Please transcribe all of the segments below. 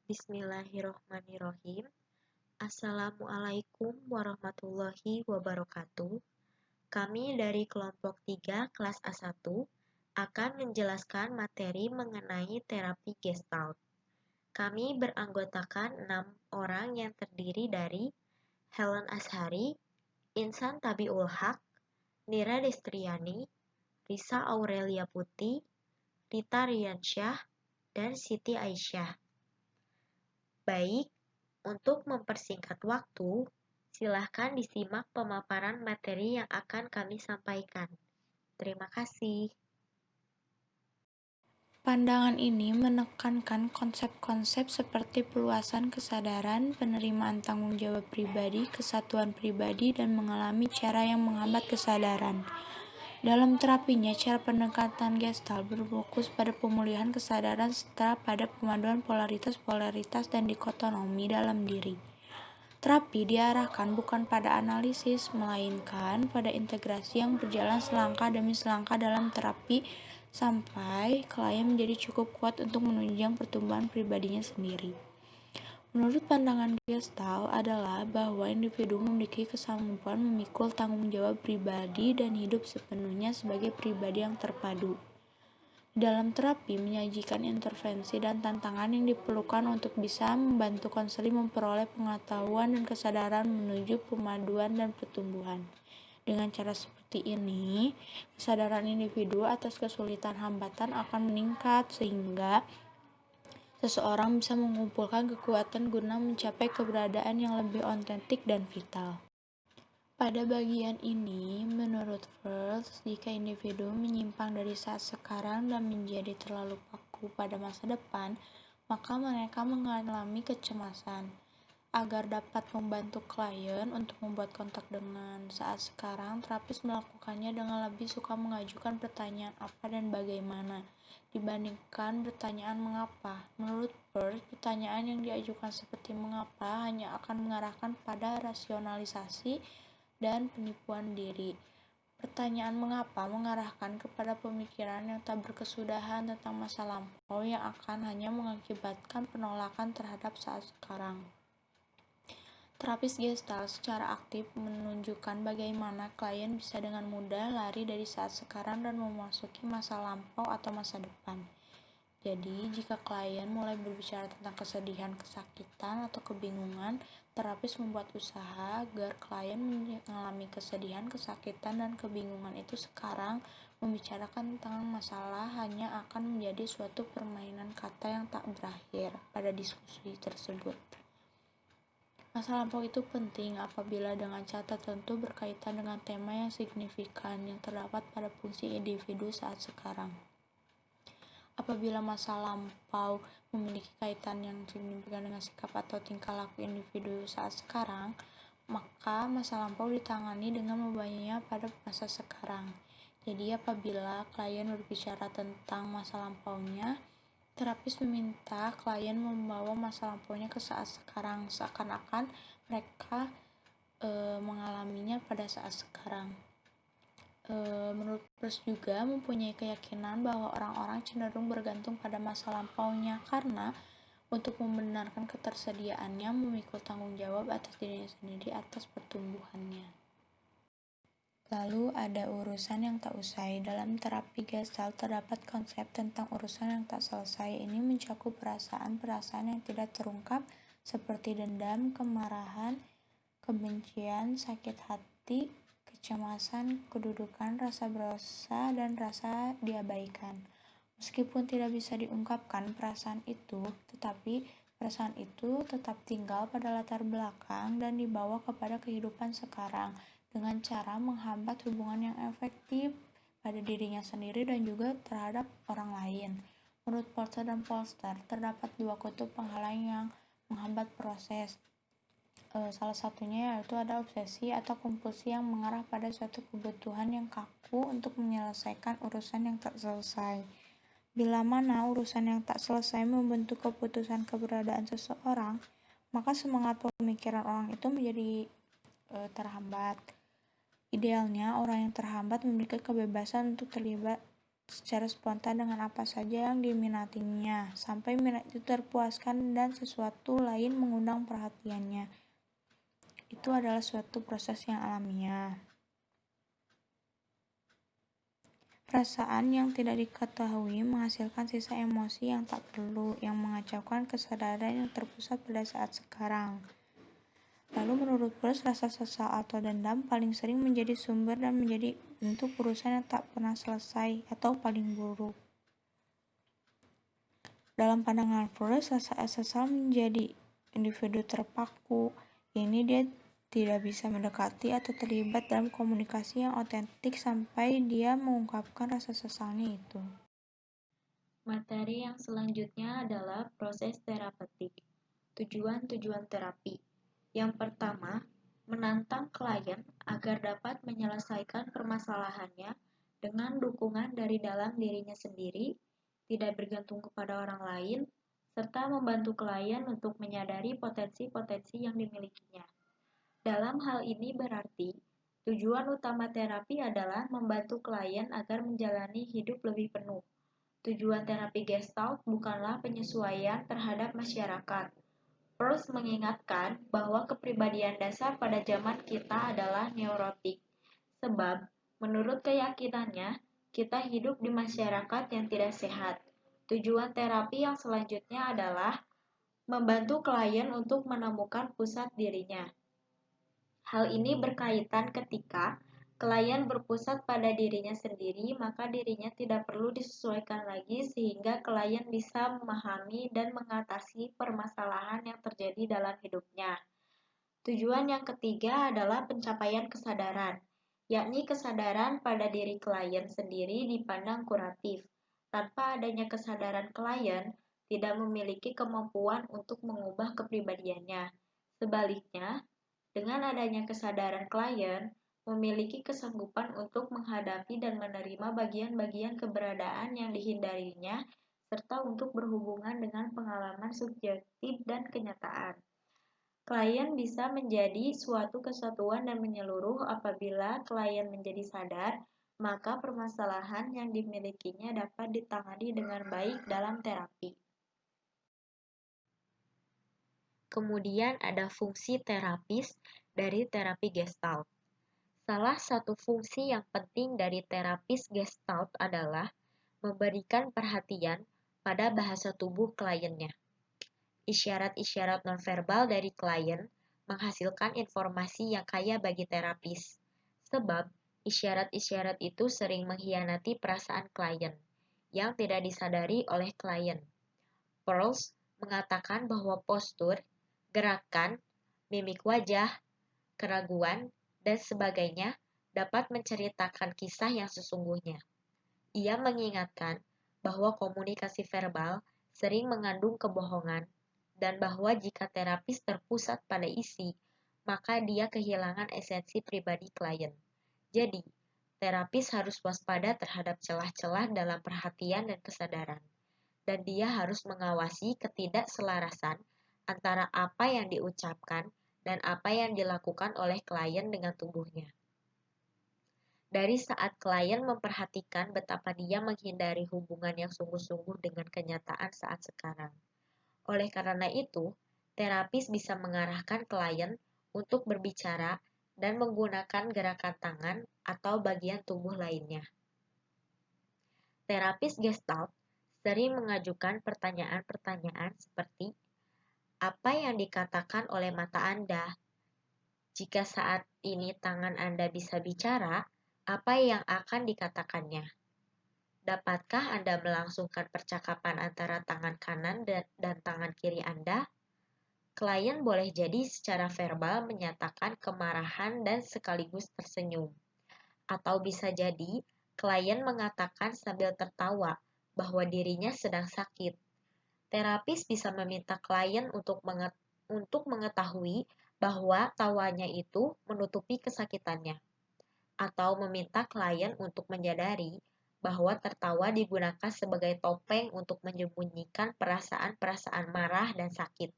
Bismillahirrohmanirrohim. Assalamualaikum warahmatullahi wabarakatuh. Kami dari kelompok 3 kelas A1 akan menjelaskan materi mengenai terapi Gestalt. Kami beranggotakan 6 orang yang terdiri dari Helen Ashari, Insan Tabiul Haq, Nira Destriani, Risa Aurelia Putih, Rita Riansyah, dan Siti Aisyah. Baik, untuk mempersingkat waktu, silahkan disimak pemaparan materi yang akan kami sampaikan. Terima kasih. Pandangan ini menekankan konsep-konsep seperti peluasan kesadaran, penerimaan tanggung jawab pribadi, kesatuan pribadi, dan mengalami cara yang menghambat kesadaran. Dalam terapinya, cara pendekatan Gestalt berfokus pada pemulihan kesadaran serta pada pemaduan polaritas-polaritas dan dikotomi dalam diri. Terapi diarahkan bukan pada analisis, melainkan pada integrasi yang berjalan selangkah demi selangkah dalam terapi sampai klien menjadi cukup kuat untuk menunjang pertumbuhan pribadinya sendiri. Menurut pandangan Gestalt adalah bahwa individu memiliki kesanggupan memikul tanggung jawab pribadi dan hidup sepenuhnya sebagai pribadi yang terpadu. Dalam terapi menyajikan intervensi dan tantangan yang diperlukan untuk bisa membantu konseli memperoleh pengetahuan dan kesadaran menuju pemaduan dan pertumbuhan. Dengan cara seperti ini, kesadaran individu atas kesulitan hambatan akan meningkat sehingga seseorang bisa mengumpulkan kekuatan guna mencapai keberadaan yang lebih otentik dan vital. Pada bagian ini, menurut Firth, jika individu menyimpang dari saat sekarang dan menjadi terlalu kaku pada masa depan, maka mereka mengalami kecemasan. Agar dapat membantu klien untuk membuat kontak dengan saat sekarang, terapis melakukannya dengan lebih suka mengajukan pertanyaan apa dan bagaimana dibandingkan pertanyaan mengapa. Menurut Firth, pertanyaan yang diajukan seperti mengapa hanya akan mengarahkan pada rasionalisasi dan penipuan diri. Pertanyaan mengapa mengarahkan kepada pemikiran yang tak berkesudahan tentang masa lampau yang akan hanya mengakibatkan penolakan terhadap saat sekarang. Terapis Gestalt secara aktif menunjukkan bagaimana klien bisa dengan mudah lari dari saat sekarang dan memasuki masa lampau atau masa depan. Jadi, jika klien mulai berbicara tentang kesedihan, kesakitan, atau kebingungan, terapis membuat usaha agar klien mengalami kesedihan, kesakitan, dan kebingungan itu sekarang. Membicarakan tentang masalah hanya akan menjadi suatu permainan kata yang tak berakhir pada diskusi tersebut. Masa lampau itu penting apabila dengan cara tertentu berkaitan dengan tema yang signifikan yang terdapat pada fungsi individu saat sekarang. Apabila masa lampau memiliki kaitan yang signifikan dengan sikap atau tingkah laku individu saat sekarang, maka masa lampau ditangani dengan membawanya pada masa sekarang. Jadi apabila klien berbicara tentang masa lampaunya, terapis meminta klien membawa masa lampaunya ke saat sekarang, seakan-akan mereka mengalaminya pada saat sekarang. Menurut Peirce juga mempunyai keyakinan bahwa orang-orang cenderung bergantung pada masa lampaunya karena untuk membenarkan ketersediaannya memikul tanggung jawab atas dirinya sendiri atas pertumbuhannya. Lalu ada urusan yang tak usai. Dalam terapi Gestalt terdapat konsep tentang urusan yang tak selesai. Ini mencakup perasaan-perasaan yang tidak terungkap seperti dendam, kemarahan, kebencian, sakit hati, kecemasan, kedudukan, rasa berdosa, dan rasa diabaikan. Meskipun tidak bisa diungkapkan perasaan itu, tetapi perasaan itu tetap tinggal pada latar belakang dan dibawa kepada kehidupan sekarang dengan cara menghambat hubungan yang efektif pada dirinya sendiri dan juga terhadap orang lain. Menurut Porter dan Polster, terdapat dua kutub penghalang yang menghambat proses. Salah satunya yaitu ada obsesi atau kompulsi yang mengarah pada suatu kebutuhan yang kaku untuk menyelesaikan urusan yang tak selesai. Bila mana urusan yang tak selesai membentuk keputusan keberadaan seseorang, maka semangat pemikiran orang itu menjadi terhambat. Idealnya, orang yang terhambat memiliki kebebasan untuk terlibat secara spontan dengan apa saja yang diminatinya, sampai minat itu terpuaskan dan sesuatu lain mengundang perhatiannya. Itu adalah suatu proses yang alamiah. Perasaan yang tidak diketahui menghasilkan sisa emosi yang tak perlu, yang mengacaukan kesadaran yang terpusat pada saat sekarang. Lalu menurut Peirce, rasa sesal atau dendam paling sering menjadi sumber dan menjadi bentuk urusan yang tak pernah selesai atau paling buruk. Dalam pandangan Peirce, rasa sesal menjadi individu terpaku. Ini dia tidak bisa mendekati atau terlibat dalam komunikasi yang otentik sampai dia mengungkapkan rasa sesalnya itu. Materi yang selanjutnya adalah proses terapeutik. Tujuan-tujuan terapi. Yang pertama, menantang klien agar dapat menyelesaikan permasalahannya dengan dukungan dari dalam dirinya sendiri, tidak bergantung kepada orang lain, serta membantu klien untuk menyadari potensi-potensi yang dimilikinya. Dalam hal ini berarti, tujuan utama terapi adalah membantu klien agar menjalani hidup lebih penuh. Tujuan terapi Gestalt bukanlah penyesuaian terhadap masyarakat. Peirce mengingatkan bahwa kepribadian dasar pada zaman kita adalah neurotik, sebab menurut keyakinannya, kita hidup di masyarakat yang tidak sehat. Tujuan terapi yang selanjutnya adalah membantu klien untuk menemukan pusat dirinya. Hal ini berkaitan ketika klien berpusat pada dirinya sendiri, maka dirinya tidak perlu disesuaikan lagi sehingga klien bisa memahami dan mengatasi permasalahan yang terjadi dalam hidupnya. Tujuan yang ketiga adalah pencapaian kesadaran, yakni kesadaran pada diri klien sendiri dipandang kuratif. Tanpa adanya kesadaran klien, tidak memiliki kemampuan untuk mengubah kepribadiannya. Sebaliknya, dengan adanya kesadaran klien, memiliki kesanggupan untuk menghadapi dan menerima bagian-bagian keberadaan yang dihindarinya, serta untuk berhubungan dengan pengalaman subjektif dan kenyataan. Klien bisa menjadi suatu kesatuan dan menyeluruh apabila klien menjadi sadar, maka permasalahan yang dimilikinya dapat ditangani dengan baik dalam terapi. Kemudian ada fungsi terapis dari terapi Gestalt. Salah satu fungsi yang penting dari terapis Gestalt adalah memberikan perhatian pada bahasa tubuh kliennya. Isyarat-isyarat nonverbal dari klien menghasilkan informasi yang kaya bagi terapis, sebab isyarat-isyarat itu sering mengkhianati perasaan klien yang tidak disadari oleh klien. Peirce mengatakan bahwa postur, gerakan, mimik wajah, keraguan, dan sebagainya dapat menceritakan kisah yang sesungguhnya. Ia mengingatkan bahwa komunikasi verbal sering mengandung kebohongan dan bahwa jika terapis terpusat pada isi, maka dia kehilangan esensi pribadi klien. Jadi, terapis harus waspada terhadap celah-celah dalam perhatian dan kesadaran, dan dia harus mengawasi ketidakselarasan antara apa yang diucapkan dan apa yang dilakukan oleh klien dengan tubuhnya. Dari saat klien memperhatikan betapa dia menghindari hubungan yang sungguh-sungguh dengan kenyataan saat sekarang. Oleh karena itu, terapis bisa mengarahkan klien untuk berbicara dan menggunakan gerakan tangan atau bagian tubuh lainnya. Terapis Gestalt sering mengajukan pertanyaan-pertanyaan seperti, apa yang dikatakan oleh mata Anda? Jika saat ini tangan Anda bisa bicara, apa yang akan dikatakannya? Dapatkah Anda melangsungkan percakapan antara tangan kanan dan tangan kiri Anda? Klien boleh jadi secara verbal menyatakan kemarahan dan sekaligus tersenyum. Atau bisa jadi klien mengatakan sambil tertawa bahwa dirinya sedang sakit. Terapis bisa meminta klien untuk mengetahui bahwa tawanya itu menutupi kesakitannya. Atau meminta klien untuk menyadari bahwa tertawa digunakan sebagai topeng untuk menyembunyikan perasaan-perasaan marah dan sakit.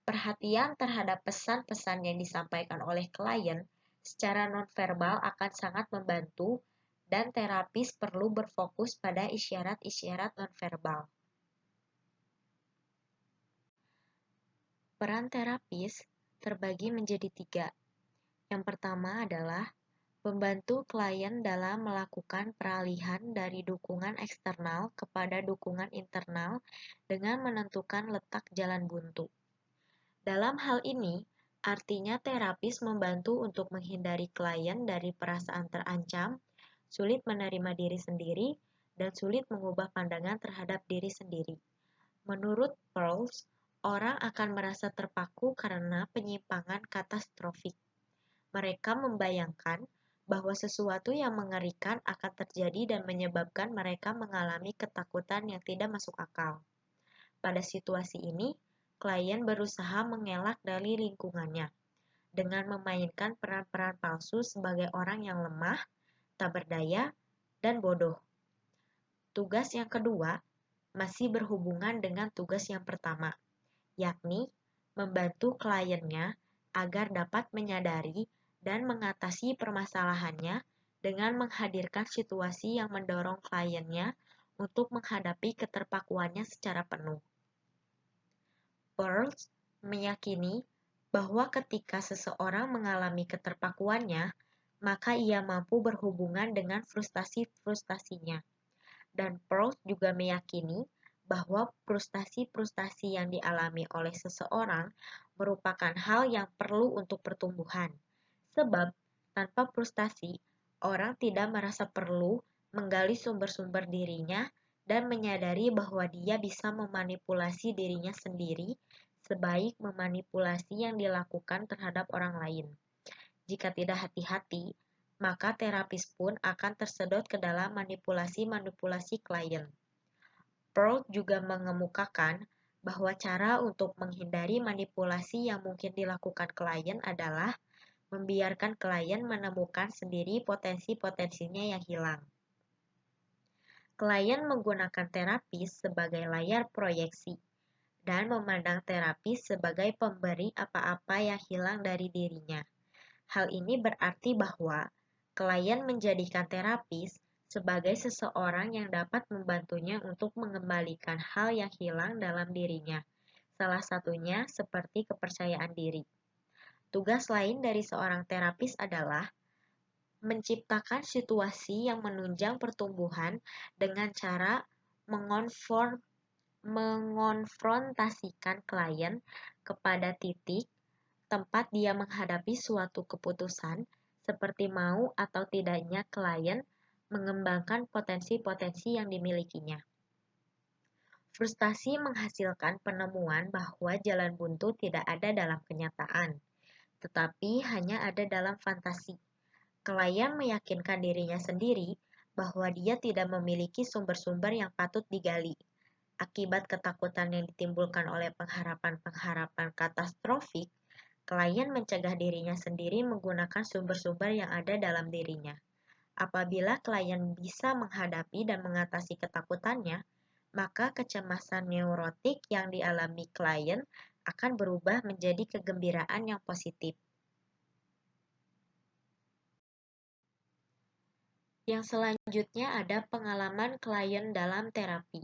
Perhatian terhadap pesan-pesan yang disampaikan oleh klien secara nonverbal akan sangat membantu dan terapis perlu berfokus pada isyarat-isyarat nonverbal. Peran terapis terbagi menjadi 3. Yang pertama adalah membantu klien dalam melakukan peralihan dari dukungan eksternal kepada dukungan internal dengan menentukan letak jalan buntu. Dalam hal ini, artinya terapis membantu untuk menghindari klien dari perasaan terancam, sulit menerima diri sendiri, dan sulit mengubah pandangan terhadap diri sendiri. Menurut Pearls, orang akan merasa terpaku karena penyimpangan katastrofik. Mereka membayangkan bahwa sesuatu yang mengerikan akan terjadi dan menyebabkan mereka mengalami ketakutan yang tidak masuk akal. Pada situasi ini, klien berusaha mengelak dari lingkungannya dengan memainkan peran-peran palsu sebagai orang yang lemah, tak berdaya, dan bodoh. Tugas yang kedua masih berhubungan dengan tugas yang pertama, yakni membantu kliennya agar dapat menyadari dan mengatasi permasalahannya dengan menghadirkan situasi yang mendorong kliennya untuk menghadapi keterpakuannya secara penuh. Pearls meyakini bahwa ketika seseorang mengalami keterpakuannya, maka ia mampu berhubungan dengan frustasi-frustasinya. Dan Pearls juga meyakini bahwa frustasi-frustasi yang dialami oleh seseorang merupakan hal yang perlu untuk pertumbuhan. Sebab, tanpa frustasi, orang tidak merasa perlu menggali sumber-sumber dirinya dan menyadari bahwa dia bisa memanipulasi dirinya sendiri sebaik memanipulasi yang dilakukan terhadap orang lain. Jika tidak hati-hati, maka terapis pun akan tersedot ke dalam manipulasi-manipulasi klien. Pearl juga mengemukakan bahwa cara untuk menghindari manipulasi yang mungkin dilakukan klien adalah membiarkan klien menemukan sendiri potensi-potensinya yang hilang. Klien menggunakan terapis sebagai layar proyeksi dan memandang terapis sebagai pemberi apa-apa yang hilang dari dirinya. Hal ini berarti bahwa klien menjadikan terapis sebagai seseorang yang dapat membantunya untuk mengembalikan hal yang hilang dalam dirinya, salah satunya seperti kepercayaan diri. Tugas lain dari seorang terapis adalah menciptakan situasi yang menunjang pertumbuhan dengan cara mengonfrontasikan klien kepada titik tempat dia menghadapi suatu keputusan seperti mau atau tidaknya klien mengembangkan potensi-potensi yang dimilikinya. Frustasi menghasilkan penemuan bahwa jalan buntu tidak ada dalam kenyataan, tetapi hanya ada dalam fantasi. Klien meyakinkan dirinya sendiri bahwa dia tidak memiliki sumber-sumber yang patut digali. Akibat ketakutan yang ditimbulkan oleh pengharapan-pengharapan katastrofik, klien mencegah dirinya sendiri menggunakan sumber-sumber yang ada dalam dirinya. Apabila klien bisa menghadapi dan mengatasi ketakutannya, maka kecemasan neurotik yang dialami klien akan berubah menjadi kegembiraan yang positif. Yang selanjutnya ada pengalaman klien dalam terapi.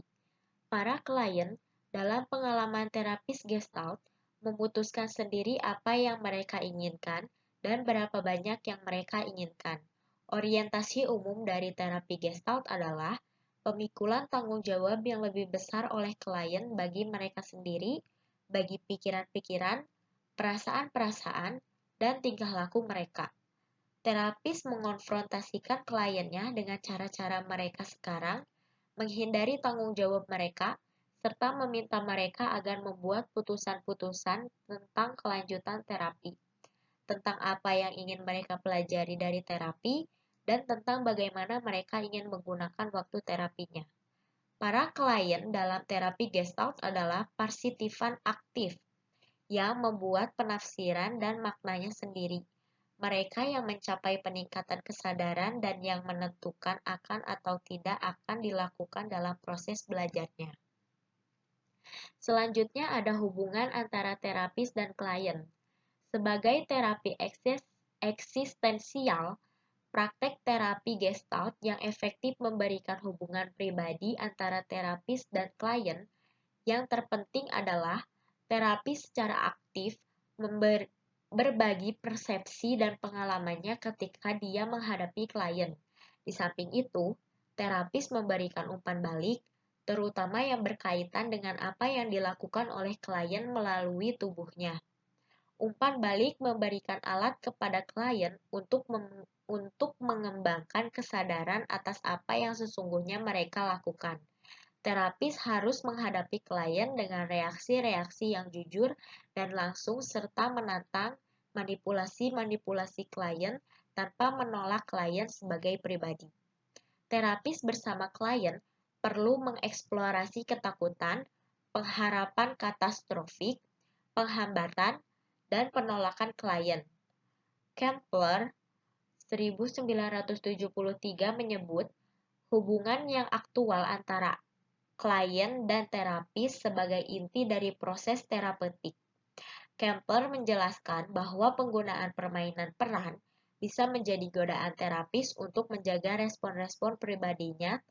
Para klien dalam pengalaman terapis Gestalt memutuskan sendiri apa yang mereka inginkan dan berapa banyak yang mereka inginkan. Orientasi umum dari terapi Gestalt adalah pemikulan tanggung jawab yang lebih besar oleh klien bagi mereka sendiri, bagi pikiran-pikiran, perasaan-perasaan, dan tingkah laku mereka. Terapis mengonfrontasikan kliennya dengan cara-cara mereka sekarang, menghindari tanggung jawab mereka, serta meminta mereka agar membuat putusan-putusan tentang kelanjutan terapi, tentang apa yang ingin mereka pelajari dari terapi, dan tentang bagaimana mereka ingin menggunakan waktu terapinya. Para klien dalam terapi Gestalt adalah parsitifan aktif yang membuat penafsiran dan maknanya sendiri. Mereka yang mencapai peningkatan kesadaran dan yang menentukan akan atau tidak akan dilakukan dalam proses belajarnya. Selanjutnya ada hubungan antara terapis dan klien. Sebagai terapi eksistensial, Praktek terapi Gestalt yang efektif memberikan hubungan pribadi antara terapis dan klien. Yang terpenting adalah terapis secara aktif berbagi persepsi dan pengalamannya ketika dia menghadapi klien. Di samping itu, terapis memberikan umpan balik, terutama yang berkaitan dengan apa yang dilakukan oleh klien melalui tubuhnya. Umpan balik memberikan alat kepada klien untuk mengembangkan kesadaran atas apa yang sesungguhnya mereka lakukan. Terapis harus menghadapi klien dengan reaksi-reaksi yang jujur dan langsung serta menantang manipulasi-manipulasi klien tanpa menolak klien sebagai pribadi. Terapis bersama klien perlu mengeksplorasi ketakutan, pengharapan katastrofik, penghambatan, dan penolakan klien. Kempler 1973 menyebut hubungan yang aktual antara klien dan terapis sebagai inti dari proses terapeutik. Kempler menjelaskan bahwa penggunaan permainan peran bisa menjadi godaan terapis untuk menjaga respon-respon pribadinya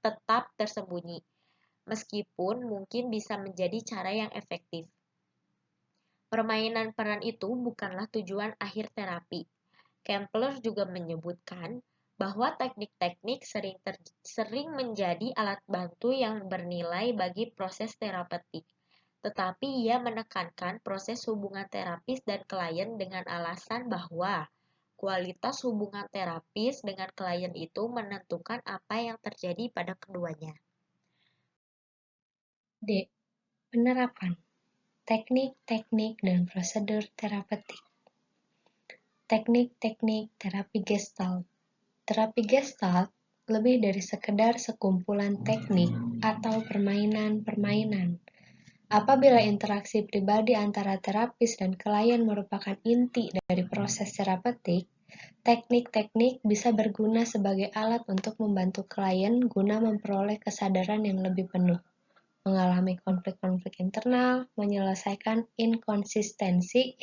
tetap tersembunyi, meskipun mungkin bisa menjadi cara yang efektif. Permainan peran itu bukanlah tujuan akhir terapi. Kempler juga menyebutkan bahwa teknik-teknik sering menjadi alat bantu yang bernilai bagi proses terapeutik. Tetapi ia menekankan proses hubungan terapis dan klien dengan alasan bahwa kualitas hubungan terapis dengan klien itu menentukan apa yang terjadi pada keduanya. D. Penerapan teknik-teknik dan prosedur terapeutik. Teknik-teknik terapi Gestalt. Terapi Gestalt lebih dari sekedar sekumpulan teknik atau permainan-permainan. Apabila interaksi pribadi antara terapis dan klien merupakan inti dari proses terapeutik, teknik-teknik bisa berguna sebagai alat untuk membantu klien guna memperoleh kesadaran yang lebih penuh, mengalami konflik-konflik internal, menyelesaikan inkonsistensi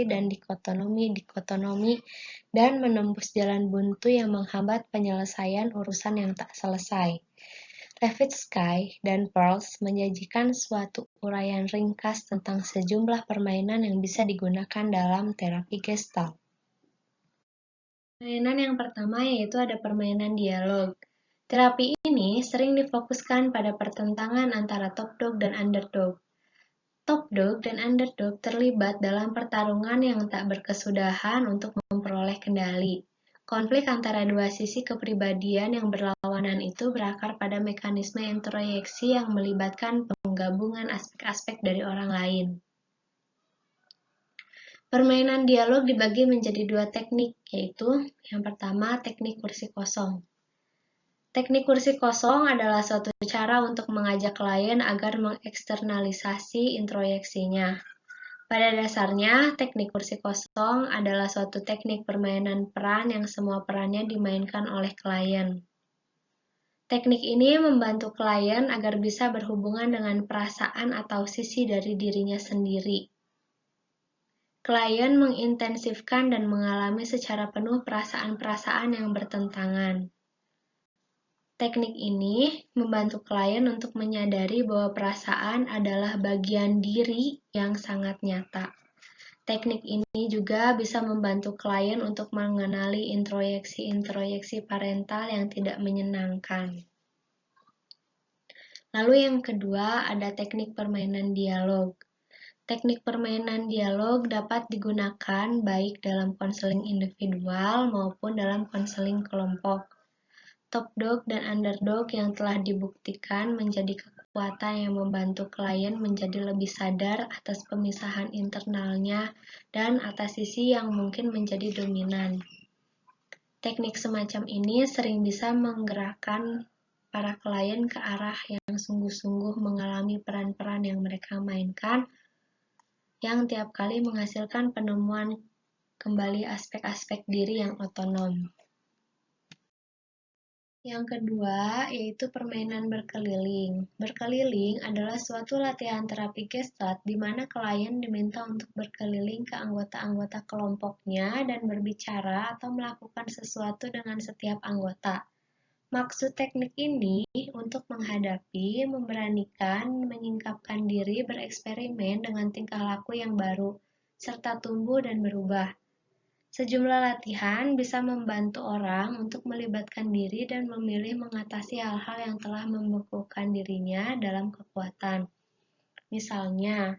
dan dikotomi, dan menembus jalan buntu yang menghambat penyelesaian urusan yang tak selesai. Levitsky dan Pearls menyajikan suatu uraian ringkas tentang sejumlah permainan yang bisa digunakan dalam terapi Gestalt. Permainan yang pertama yaitu ada permainan dialog. Terapi ini sering difokuskan pada pertentangan antara top dog dan underdog. Top dog dan underdog terlibat dalam pertarungan yang tak berkesudahan untuk memperoleh kendali. Konflik antara dua sisi kepribadian yang berlawanan itu berakar pada mekanisme introyeksi yang melibatkan penggabungan aspek-aspek dari orang lain. Permainan dialog dibagi menjadi dua teknik, yaitu yang pertama teknik kursi kosong. Teknik kursi kosong adalah suatu cara untuk mengajak klien agar mengeksternalisasi introyeksinya. Pada dasarnya, teknik kursi kosong adalah suatu teknik permainan peran yang semua perannya dimainkan oleh klien. Teknik ini membantu klien agar bisa berhubungan dengan perasaan atau sisi dari dirinya sendiri. Klien mengintensifkan dan mengalami secara penuh perasaan-perasaan yang bertentangan. Teknik ini membantu klien untuk menyadari bahwa perasaan adalah bagian diri yang sangat nyata. Teknik ini juga bisa membantu klien untuk mengenali introyeksi-introyeksi parental yang tidak menyenangkan. Lalu yang kedua ada teknik permainan dialog. Teknik permainan dialog dapat digunakan baik dalam konseling individual maupun dalam konseling kelompok. Top dog dan underdog yang telah dibuktikan menjadi kekuatan yang membantu klien menjadi lebih sadar atas pemisahan internalnya dan atas sisi yang mungkin menjadi dominan. Teknik semacam ini sering bisa menggerakkan para klien ke arah yang sungguh-sungguh mengalami peran-peran yang mereka mainkan, yang tiap kali menghasilkan penemuan kembali aspek-aspek diri yang otonom. Yang kedua, yaitu permainan berkeliling. Berkeliling adalah suatu latihan terapi gestalt di mana klien diminta untuk berkeliling ke anggota-anggota kelompoknya dan berbicara atau melakukan sesuatu dengan setiap anggota. Maksud teknik ini untuk menghadapi, memberanikan, menyingkapkan diri bereksperimen dengan tingkah laku yang baru, serta tumbuh dan berubah. Sejumlah latihan bisa membantu orang untuk melibatkan diri dan memilih mengatasi hal-hal yang telah membekukan dirinya dalam kekuatan. Misalnya,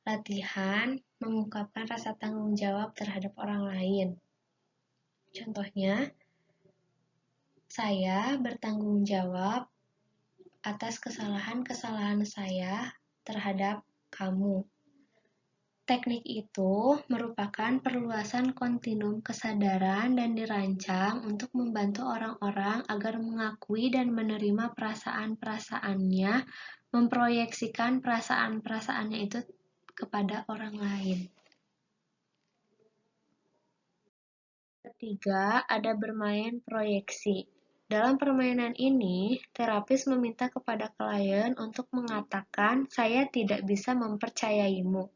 latihan mengungkapkan rasa tanggung jawab terhadap orang lain. Contohnya, saya bertanggung jawab atas kesalahan-kesalahan saya terhadap kamu. Teknik itu merupakan perluasan kontinum kesadaran dan dirancang untuk membantu orang-orang agar mengakui dan menerima perasaan-perasaannya, memproyeksikan perasaan-perasaannya itu kepada orang lain. Ketiga, ada bermain proyeksi. Dalam permainan ini, terapis meminta kepada klien untuk mengatakan, "Saya tidak bisa mempercayaimu."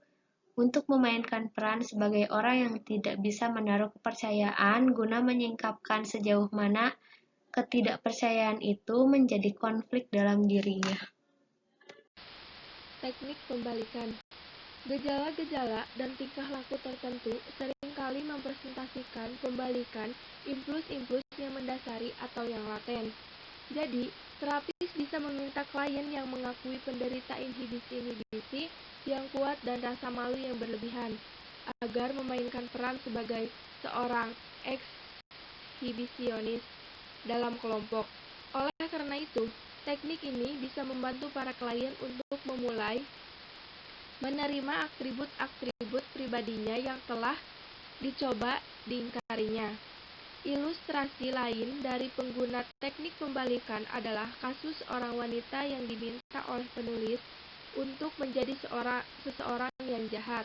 Untuk memainkan peran sebagai orang yang tidak bisa menaruh kepercayaan guna menyingkapkan sejauh mana ketidakpercayaan itu menjadi konflik dalam dirinya. Teknik pembalikan. Gejala-gejala dan tingkah laku tertentu seringkali mempresentasikan pembalikan impuls-impuls yang mendasari atau yang laten. Jadi, terapis bisa meminta klien yang mengakui penderita inhibisi-inhibisi yang kuat dan rasa malu yang berlebihan, agar memainkan peran sebagai seorang ekshibisionis dalam kelompok. Oleh karena itu, teknik ini bisa membantu para klien untuk memulai menerima atribut-atribut pribadinya yang telah dicoba diingkarinya. Ilustrasi lain dari pengguna teknik pembalikan adalah kasus seorang wanita yang diminta oleh penulis untuk menjadi seseorang yang jahat.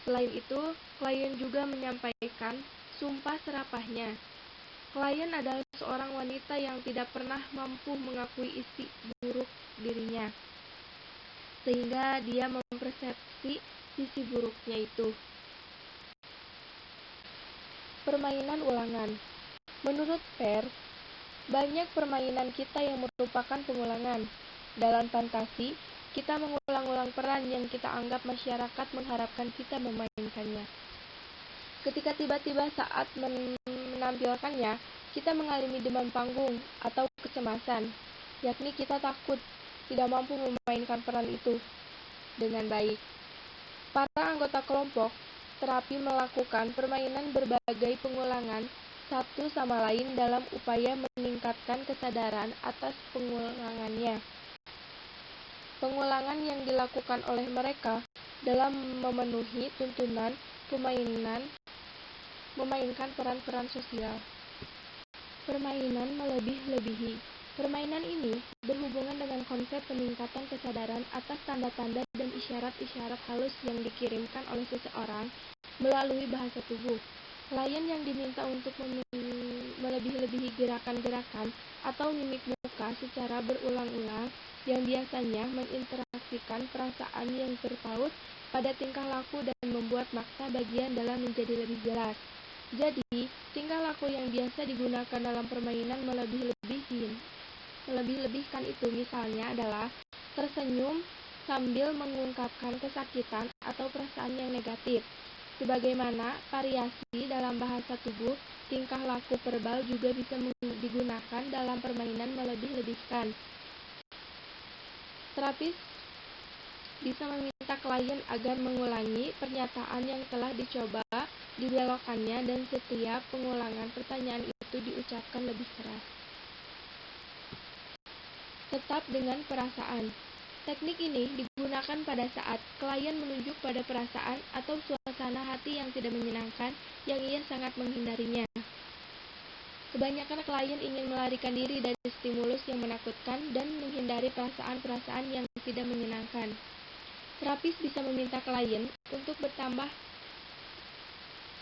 Selain itu, klien juga menyampaikan sumpah serapahnya. Klien adalah seorang wanita yang tidak pernah mampu mengakui isi buruk dirinya, sehingga dia mempersepsi sisi buruknya itu. Permainan ulangan. Menurut Peirce, banyak permainan kita yang merupakan pengulangan. Dalam fantasi, kita mengulang-ulang peran yang kita anggap masyarakat mengharapkan kita memainkannya. Ketika tiba-tiba saat menampilkannya, kita mengalami demam panggung atau kecemasan, yakni kita takut tidak mampu memainkan peran itu dengan baik. Para anggota kelompok terapi melakukan permainan berbagai pengulangan satu sama lain dalam upaya meningkatkan kesadaran atas pengulangannya. Pengulangan yang dilakukan oleh mereka dalam memenuhi tuntunan memainkan peran-peran sosial. Permainan melebih-lebihi. Permainan ini berhubungan dengan konsep peningkatan kesadaran atas tanda-tanda dan isyarat-isyarat halus yang dikirimkan oleh seseorang melalui bahasa tubuh. Klien yang diminta untuk melebih-lebihi gerakan-gerakan atau mimik muka secara berulang-ulang yang biasanya menginteraksikan perasaan yang terpaut pada tingkah laku dan membuat makna bagian dalam menjadi lebih jelas. Jadi, tingkah laku yang biasa digunakan dalam permainan melebih-lebihkan itu misalnya adalah tersenyum sambil mengungkapkan kesakitan atau perasaan yang negatif. Sebagaimana variasi dalam bahasa tubuh, tingkah laku verbal juga bisa digunakan dalam permainan melebih-lebihkan. Terapis bisa meminta klien agar mengulangi pernyataan yang telah dicoba dibelokkannya dan setiap pengulangan pertanyaan itu diucapkan lebih keras. Tetap dengan perasaan. Teknik ini digunakan pada saat klien menunjuk pada perasaan atau suasana hati yang tidak menyenangkan yang ia sangat menghindarinya. Kebanyakan klien ingin melarikan diri dari stimulus yang menakutkan dan menghindari perasaan-perasaan yang tidak menyenangkan. Terapis bisa meminta klien untuk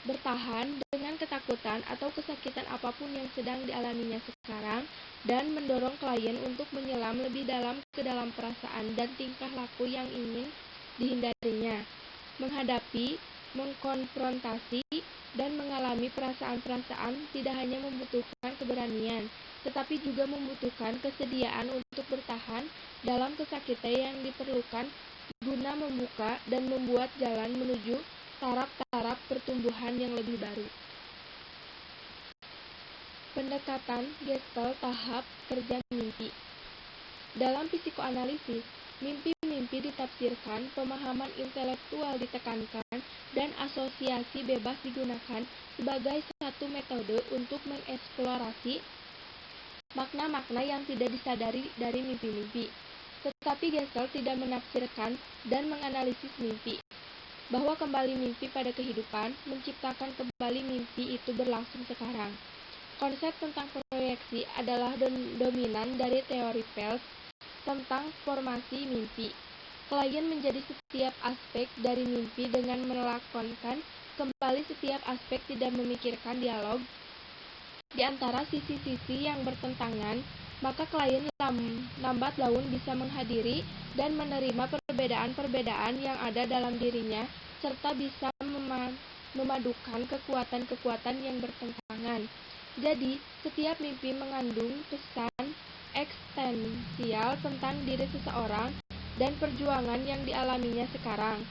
bertahan dengan ketakutan atau kesakitan apapun yang sedang dialaminya sekarang dan mendorong klien untuk menyelam lebih dalam ke dalam perasaan dan tingkah laku yang ingin dihindarinya. Menghadapi, mengkonfrontasi, dan mengalami perasaan-perasaan tidak hanya membutuhkan keberanian, tetapi juga membutuhkan kesediaan untuk bertahan dalam kesakitan yang diperlukan guna membuka dan membuat jalan menuju taraf-taraf pertumbuhan yang lebih baru. Pendekatan Gestalt tahap kerja mimpi. Dalam psikoanalisis, mimpi-mimpi ditafsirkan, pemahaman intelektual ditekankan, dan asosiasi bebas digunakan sebagai satu metode untuk mengeksplorasi makna-makna yang tidak disadari dari mimpi-mimpi. Tetapi Gestalt tidak menafsirkan dan menganalisis mimpi, bahwa kembali mimpi pada kehidupan, menciptakan kembali mimpi itu berlangsung sekarang. Konsep tentang proyeksi adalah dominan dari teori Pels tentang formasi mimpi. Klien menjadi setiap aspek dari mimpi dengan melakonkan kembali setiap aspek, tidak memikirkan dialog di antara sisi-sisi yang bertentangan, maka klien lambat laun bisa menghadiri dan menerima perbedaan-perbedaan yang ada dalam dirinya, serta bisa memadukan kekuatan-kekuatan yang bertentangan. Jadi, setiap mimpi mengandung pesan eksistensial tentang diri seseorang dan perjuangan yang dialaminya sekarang.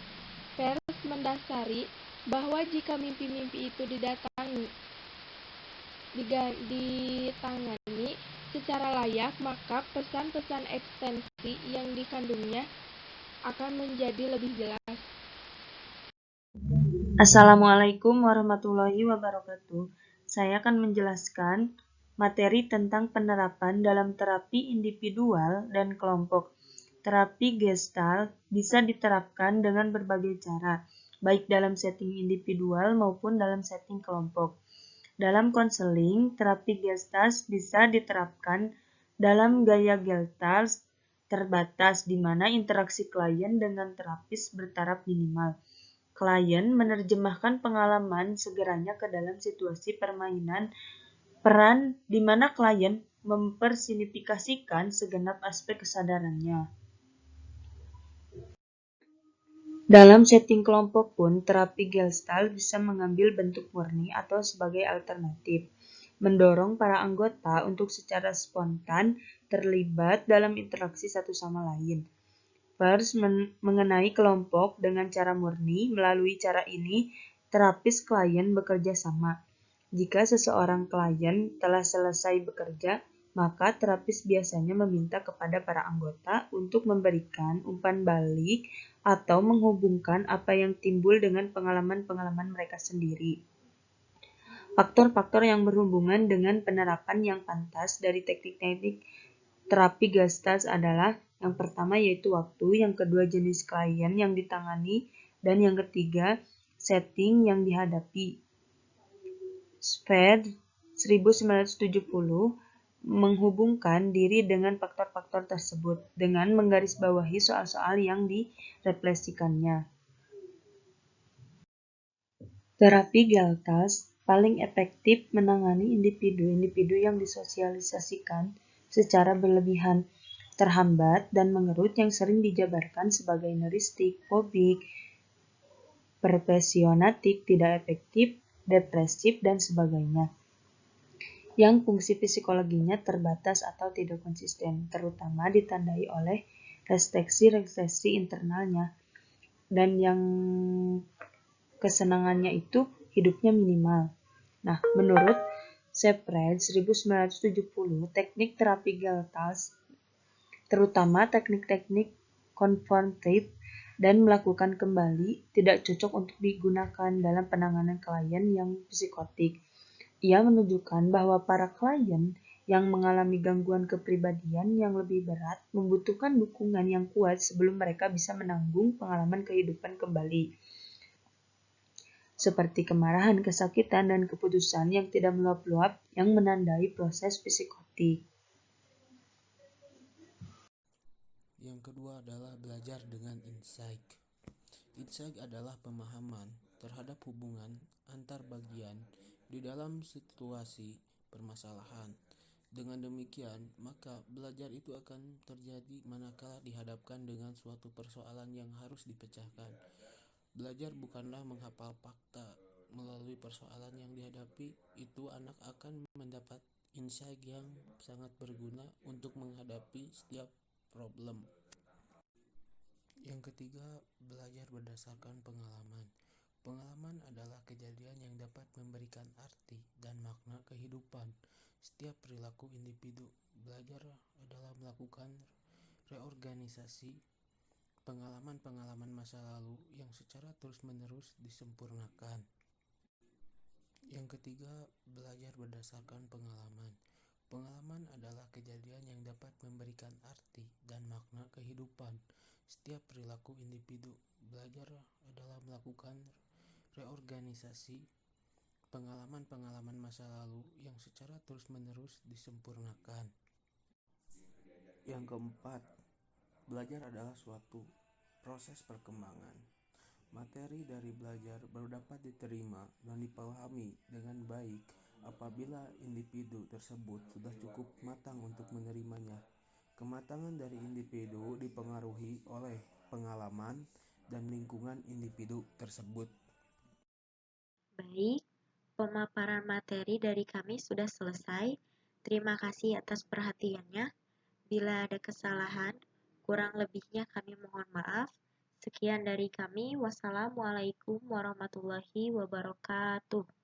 Pers mendasari bahwa jika mimpi-mimpi itu ditangani secara layak, maka pesan-pesan eksistensi yang dikandungnya akan menjadi lebih jelas. Assalamualaikum warahmatullahi wabarakatuh. Saya akan menjelaskan materi tentang penerapan dalam terapi individual dan kelompok. Terapi Gestalt bisa diterapkan dengan berbagai cara, baik dalam setting individual maupun dalam setting kelompok. Dalam konseling, terapi Gestalt bisa diterapkan dalam gaya Gestalt terbatas, di mana interaksi klien dengan terapis bertaraf minimal. Klien menerjemahkan pengalaman segeranya ke dalam situasi permainan peran di mana klien mempersonifikasikan segenap aspek kesadarannya. Dalam setting kelompok pun, terapi Gestalt bisa mengambil bentuk murni atau sebagai alternatif, mendorong para anggota untuk secara spontan terlibat dalam interaksi satu sama lain. First, mengenai kelompok dengan cara murni. Melalui cara ini, terapis klien bekerja sama. Jika seseorang klien telah selesai bekerja, maka terapis biasanya meminta kepada para anggota untuk memberikan umpan balik atau menghubungkan apa yang timbul dengan pengalaman-pengalaman mereka sendiri. Faktor-faktor yang berhubungan dengan penerapan yang pantas dari teknik-teknik terapi Gestalt adalah yang pertama yaitu waktu, yang kedua jenis klien yang ditangani, dan yang ketiga setting yang dihadapi. Spade 1970 menghubungkan diri dengan faktor-faktor tersebut dengan menggarisbawahi soal-soal yang direfleksikannya. Terapi Gestalt paling efektif menangani individu-individu yang disosialisasikan secara berlebihan, terhambat, dan mengerut yang sering dijabarkan sebagai neuristik, fobik, perfeksionatik, tidak efektif, depresif, dan sebagainya. Yang fungsi psikologinya terbatas atau tidak konsisten, terutama ditandai oleh restriksi-restriksi internalnya, dan yang kesenangannya itu hidupnya minimal. Nah, menurut Spade 1970, teknik terapi Gestalt, terutama teknik-teknik konfrontatif dan melakukan kembali, tidak cocok untuk digunakan dalam penanganan klien yang psikotik. Ia menunjukkan bahwa para klien yang mengalami gangguan kepribadian yang lebih berat membutuhkan dukungan yang kuat sebelum mereka bisa menanggung pengalaman kehidupan kembali, seperti kemarahan, kesakitan, dan keputusan yang tidak meluap-luap yang menandai proses psikotik. Yang kedua adalah belajar dengan insight. Insight adalah pemahaman terhadap hubungan antar bagian di dalam situasi permasalahan. Dengan demikian, maka belajar itu akan terjadi manakala dihadapkan dengan suatu persoalan yang harus dipecahkan. Belajar bukanlah menghafal fakta. Melalui persoalan yang dihadapi, itu anak akan mendapat insight yang sangat berguna untuk menghadapi setiap problem. Yang ketiga, belajar berdasarkan pengalaman. Pengalaman adalah kejadian yang dapat memberikan arti dan makna kehidupan. Setiap perilaku individu belajar adalah melakukan reorganisasi pengalaman-pengalaman masa lalu yang secara terus-menerus disempurnakan. Yang ketiga, belajar berdasarkan pengalaman. Pengalaman adalah kejadian yang dapat memberikan arti dan makna kehidupan. Setiap perilaku individu belajar adalah melakukan reorganisasi pengalaman-pengalaman masa lalu yang secara terus-menerus disempurnakan. Yang keempat, belajar adalah suatu proses perkembangan. Materi dari belajar baru dapat diterima dan dipahami dengan baik apabila individu tersebut sudah cukup matang untuk menerimanya. Kematangan dari individu dipengaruhi oleh pengalaman dan lingkungan individu tersebut. Baik, pemaparan materi dari kami sudah selesai. Terima kasih atas perhatiannya. Bila ada kesalahan, kurang lebihnya kami mohon maaf. Sekian dari kami. Wassalamualaikum warahmatullahi wabarakatuh.